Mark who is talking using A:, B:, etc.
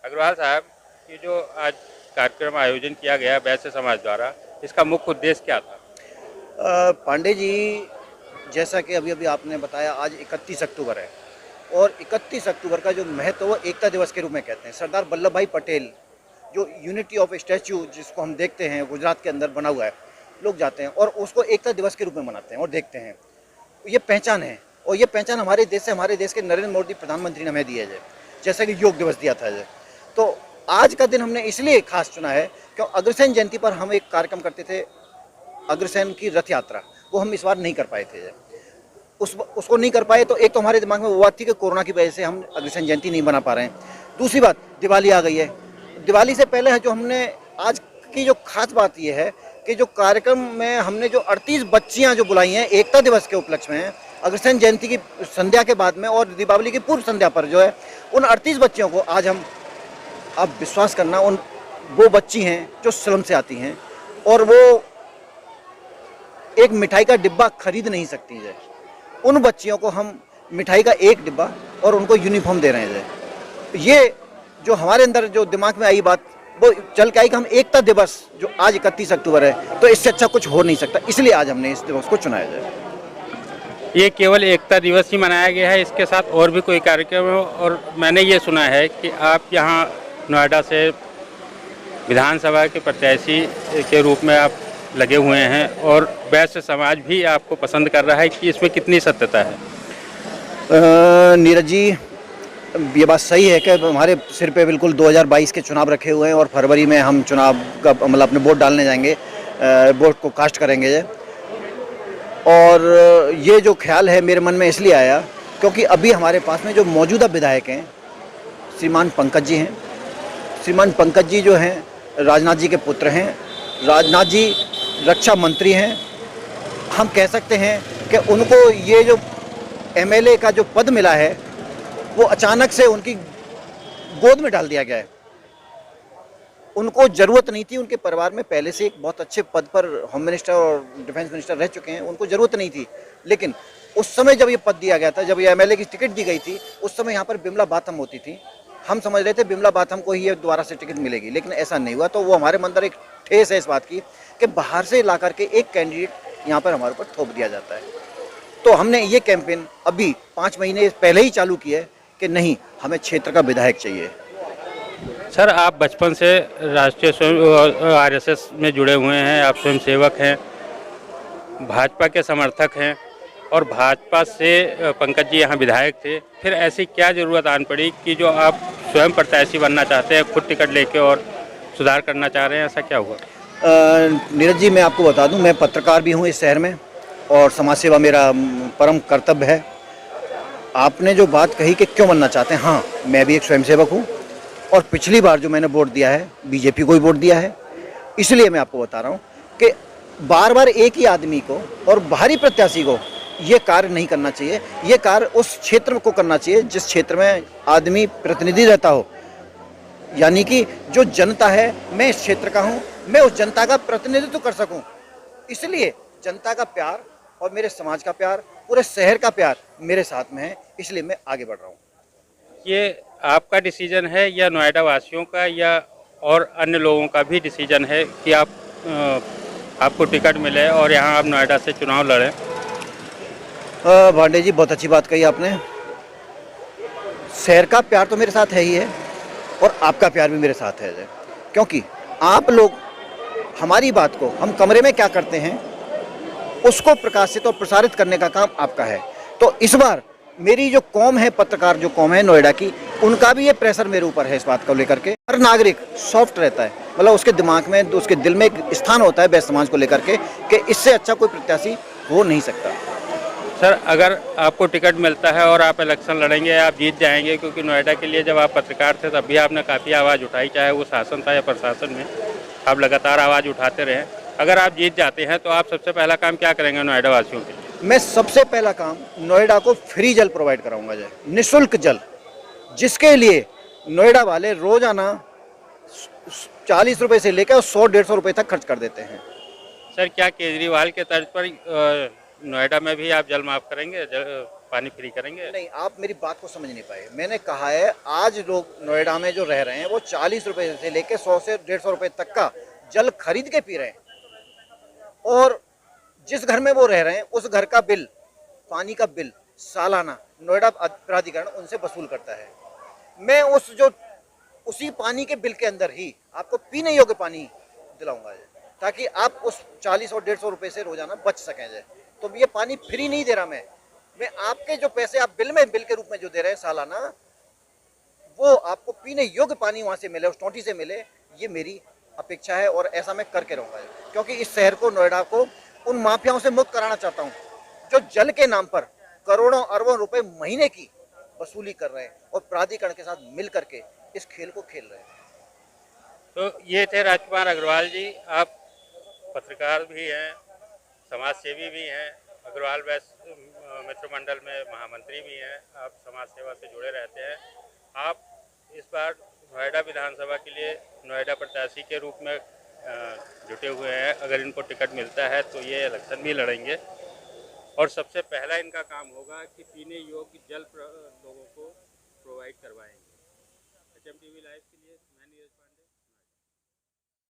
A: अग्रवाल साहब, ये जो आज कार्यक्रम आयोजन किया गया वैश्य समाज द्वारा, इसका मुख्य उद्देश्य क्या था?
B: पांडे जी, जैसा कि अभी अभी आपने बताया, आज 31 अक्टूबर है और 31 अक्टूबर का जो महत्व वो एकता दिवस के रूप में कहते हैं। सरदार वल्लभ भाई पटेल जो यूनिटी ऑफ स्टैच्यू जिसको हम देखते हैं गुजरात के अंदर बना हुआ है, लोग जाते हैं और उसको एकता दिवस के रूप में मनाते हैं और देखते हैं। ये पहचान है और ये पहचान हमारे देश से, हमारे देश के नरेंद्र मोदी प्रधानमंत्री ने हमें दी है, जैसा कि योग दिवस दिया था। तो आज का दिन हमने इसलिए खास चुना है क्यों अग्रसेन जयंती पर हम एक कार्यक्रम करते थे, अग्रसेन की रथ यात्रा, वो हम इस बार नहीं कर पाए थे। उसको नहीं कर पाए तो एक तो हमारे दिमाग में वो बात थी कि कोरोना की वजह से हम अग्रसेन जयंती नहीं बना पा रहे हैं। दूसरी बात, दिवाली आ गई है। दिवाली से पहले जो हमने आज की जो खास बात ये है कि जो कार्यक्रम में हमने जो 38 बच्चियां जो बुलाई हैं एकता दिवस के उपलक्ष्य में, अग्रसेन जयंती की संध्या के बाद में और दीपावली की पूर्व संध्या पर जो है, उन 38 बच्चियों को आज हम, आप विश्वास करना, उन वो बच्ची हैं जो स्लम से आती हैं और वो एक मिठाई का डिब्बा खरीद नहीं सकती है। उन बच्चियों को हम मिठाई का एक डिब्बा और उनको यूनिफॉर्म दे रहे हैं। ये जो हमारे अंदर जो दिमाग में आई बात, वो चल के आई कि हम एकता दिवस जो आज 31 अक्टूबर है, तो इससे अच्छा कुछ हो नहीं सकता, इसलिए आज हमने इस दिवस को चुनाया जाए।
A: ये केवल एकता दिवस ही मनाया गया है, इसके साथ और भी कोई कार्यक्रम है? और मैंने ये सुना है कि आप यहाँ नोएडा से विधानसभा के प्रत्याशी के रूप में आप लगे हुए हैं और वैश्य समाज भी आपको पसंद कर रहा है, कि इसमें कितनी सत्यता है?
B: नीरज जी, ये बात सही है कि हमारे सिर पे बिल्कुल 2022 के चुनाव रखे हुए हैं और फरवरी में हम चुनाव का मतलब अपने वोट डालने जाएंगे, वोट को कास्ट करेंगे। और ये जो ख्याल है मेरे मन में इसलिए आया क्योंकि अभी हमारे पास में जो मौजूदा विधायक हैं, श्रीमान पंकज जी हैं। श्रीमान पंकज जी जो हैं राजनाथ जी के पुत्र हैं। राजनाथ जी रक्षा मंत्री हैं। हम कह सकते हैं कि उनको ये जो एमएलए का जो पद मिला है वो अचानक से उनकी गोद में डाल दिया गया है। उनको ज़रूरत नहीं थी, उनके परिवार में पहले से एक बहुत अच्छे पद पर होम मिनिस्टर और डिफेंस मिनिस्टर रह चुके हैं, उनको ज़रूरत नहीं थी। लेकिन उस समय जब ये पद दिया गया था, जब ये एमएलए की टिकट दी गई थी, उस समय यहाँ पर बिमला बाथम होती थी। हम समझ रहे थे बिमला बाथम को ही ये दोबारा से टिकट मिलेगी, लेकिन ऐसा नहीं हुआ। तो वो हमारे अंदर एक ठेस है इस बात की कि बाहर से ला करके एक कैंडिडेट यहाँ पर हमारे ऊपर थोप दिया जाता है। तो हमने ये कैंपेन अभी 5 महीने पहले ही चालू की है कि नहीं, हमें क्षेत्र का विधायक चाहिए।
A: सर, आप बचपन से राष्ट्रीय स्वयं आरएसएस में जुड़े हुए हैं, आप स्वयं सेवक हैं, भाजपा के समर्थक हैं और भाजपा से पंकज जी यहाँ विधायक थे। फिर ऐसी क्या ज़रूरत आन पड़ी कि जो आप स्वयं प्रत्याशी बनना चाहते हैं, खुद टिकट लेके और सुधार करना चाह रहे हैं, ऐसा क्या हुआ?
B: नीरज जी, मैं आपको बता दूं, मैं पत्रकार भी हूं इस शहर में और समाज सेवा मेरा परम कर्तव्य है। आपने जो बात कही कि क्यों बनना चाहते हैं, हाँ, मैं भी एक स्वयंसेवक हूँ और पिछली बार जो मैंने वोट दिया है बीजेपी को ही वोट दिया है। इसलिए मैं आपको बता रहा हूँ कि बार बार एक ही आदमी को और बाहरी प्रत्याशी को ये कार्य नहीं करना चाहिए। ये कार्य उस क्षेत्र को करना चाहिए जिस क्षेत्र में आदमी प्रतिनिधि रहता हो, यानी कि जो जनता है, मैं इस क्षेत्र का हूँ, मैं उस जनता का प्रतिनिधित्व कर सकूँ। इसलिए जनता का प्यार और मेरे समाज का प्यार, पूरे शहर का प्यार मेरे साथ में है, इसलिए मैं आगे बढ़ रहा हूँ।
A: ये आपका डिसीजन है या नोएडा वासियों का या और अन्य लोगों का भी डिसीजन है कि आपको टिकट मिले और यहाँ आप नोएडा से चुनाव लड़ें?
B: भांडे जी, बहुत अच्छी बात कही आपने। शहर का प्यार तो मेरे साथ है ही है और आपका प्यार भी मेरे साथ है, क्योंकि आप लोग हमारी बात को, हम कमरे में क्या करते हैं उसको प्रकाशित और प्रसारित करने का काम आपका है। तो इस बार मेरी जो कौम है, पत्रकार जो कौम है नोएडा की, उनका भी ये प्रेशर मेरे ऊपर है इस बात को लेकर के। हर नागरिक सॉफ्ट रहता है, मतलब उसके दिमाग में, उसके दिल में एक स्थान होता है वैश्य समाज को लेकर के कि इससे अच्छा कोई प्रत्याशी हो नहीं सकता।
A: सर, अगर आपको टिकट मिलता है और आप इलेक्शन लड़ेंगे, आप जीत जाएंगे, क्योंकि नोएडा के लिए जब आप पत्रकार थे तब भी आपने काफ़ी आवाज़ उठाई, चाहे वो शासन था या प्रशासन में, आप लगातार आवाज़ उठाते रहे। अगर आप जीत जाते हैं तो आप सबसे पहला काम क्या करेंगे नोएडा वासियों के लिए?
B: मैं सबसे पहला काम नोएडा को फ्री जल प्रोवाइड कराऊंगा, निःशुल्क जल, जिसके लिए नोएडा वाले रोजाना 40 रुपये से लेकर 100-150 रुपये तक खर्च कर देते हैं।
A: सर, क्या केजरीवाल के तर्ज पर नोएडा में भी आप जल माफ़ करेंगे? पानी फ्री करेंगे?
B: नहीं, आप मेरी बात को समझ नहीं पाए। मैंने कहा है आज लोग नोएडा में जो रह रहे हैं वो 40 रुपए से लेके 100 से 150 रुपए तक का जल खरीद के पी रहे हैं, और जिस घर में वो रह रहे हैं उस घर का बिल, पानी का बिल सालाना नोएडा प्राधिकरण उनसे वसूल करता है। मैं उसी पानी के बिल के अंदर ही आपको पीने योग्य पानी दिलाऊंगा, ताकि आप उस 40 और 150 रुपए से रोजाना बच सकें। तो ये पानी फ्री नहीं दे रहा मैं आपके जो पैसे आप बिल के रूप में जो दे रहे हैं सालाना, वो आपको पीने योग्य पानी वहां से मिले, उस टोंटी से मिले, ये मेरी अपेक्षा है और ऐसा मैं करके रहूंगा। क्योंकि इस शहर को, नोएडा को, उन माफियाओं से मुक्त कराना चाहता हूँ जो जल के नाम पर करोड़ों अरबों रुपए महीने की वसूली कर रहे हैं और प्राधिकरण के साथ मिल करके इस खेल को खेल रहे हैं।
A: तो ये थे राजकुमार अग्रवाल जी। आप पत्रकार भी हैं, समाज सेवी भी हैं, अग्रवाल वैश्य मित्र मंडल में महामंत्री भी हैं, आप समाज सेवा से जुड़े रहते हैं। आप इस बार नोएडा विधानसभा के लिए नोएडा प्रत्याशी के रूप में जुटे हुए हैं। अगर इनको टिकट मिलता है तो ये इलेक्शन भी लड़ेंगे और सबसे पहला इनका काम होगा कि पीने योग्य जल लोगों को प्रोवाइड करवाएंगे। HM TV लाइव के लिए मैं नीरज